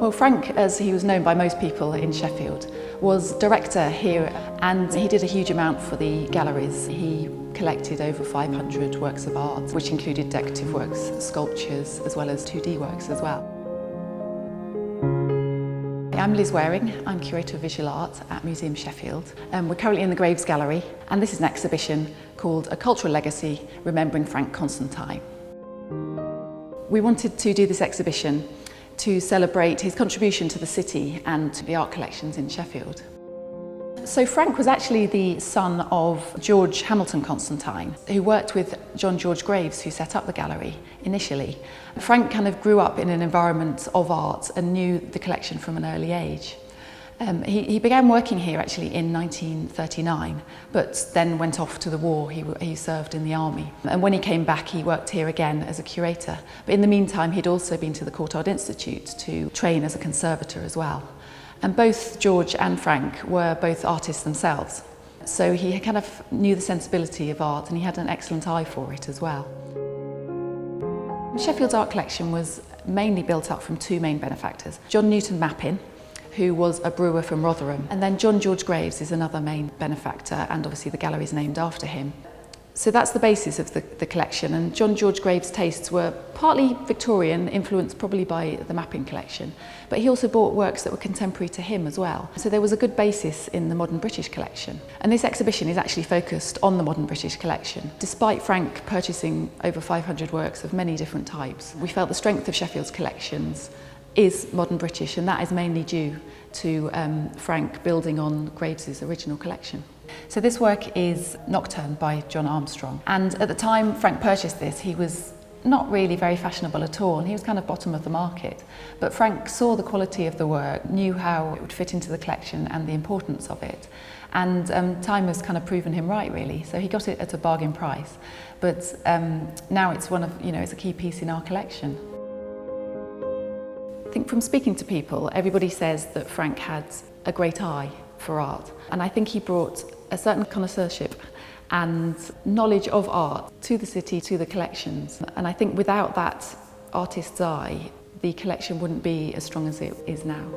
Well, Frank, as he was known by most people in Sheffield, was director here, and he did a huge amount for the galleries. He collected over 500 works of art, which included decorative works, sculptures, as well as 2D works as well. I'm Liz Waring, I'm Curator of Visual Art at Museum Sheffield. We're currently in the Graves Gallery, and this is an exhibition called A Cultural Legacy, Remembering Frank Constantine. We wanted to do this exhibition to celebrate his contribution to the city and to the art collections in Sheffield. So Frank was actually the son of George Hamilton Constantine, who worked with John George Graves, who set up the gallery initially. Frank kind of grew up in an environment of art and knew the collection from an early age. He began working here actually in 1939, but then went off to the war. He served in the army. And when he came back, he worked here again as a curator. But in the meantime, he'd also been to the Court Art Institute to train as a conservator as well. And both George and Frank were both artists themselves. So he kind of knew the sensibility of art, and he had an excellent eye for it as well. Sheffield's art collection was mainly built up from two main benefactors: John Newton Mappin, who was a brewer from Rotherham, and then John George Graves is another main benefactor, and obviously the gallery is named after him. So that's the basis of the collection, and John George Graves' tastes were partly Victorian, influenced probably by the Mappin collection, but he also bought works that were contemporary to him as well. So there was a good basis in the modern British collection. And this exhibition is actually focused on the modern British collection. Despite Frank purchasing over 500 works of many different types, we felt the strength of Sheffield's collections is modern British, and that is mainly due to Frank building on Graves' original collection. So this work is Nocturne by John Armstrong, and at the time Frank purchased this, he was not really very fashionable at all, and he was kind of bottom of the market. But Frank saw the quality of the work, knew how it would fit into the collection and the importance of it, and time has kind of proven him right, really. So he got it at a bargain price, but now it's one of, it's a key piece in our collection. I think from speaking to people, everybody says that Frank had a great eye for art, and I think he brought a certain connoisseurship and knowledge of art to the city, to the collections, and I think without that artist's eye, the collection wouldn't be as strong as it is now.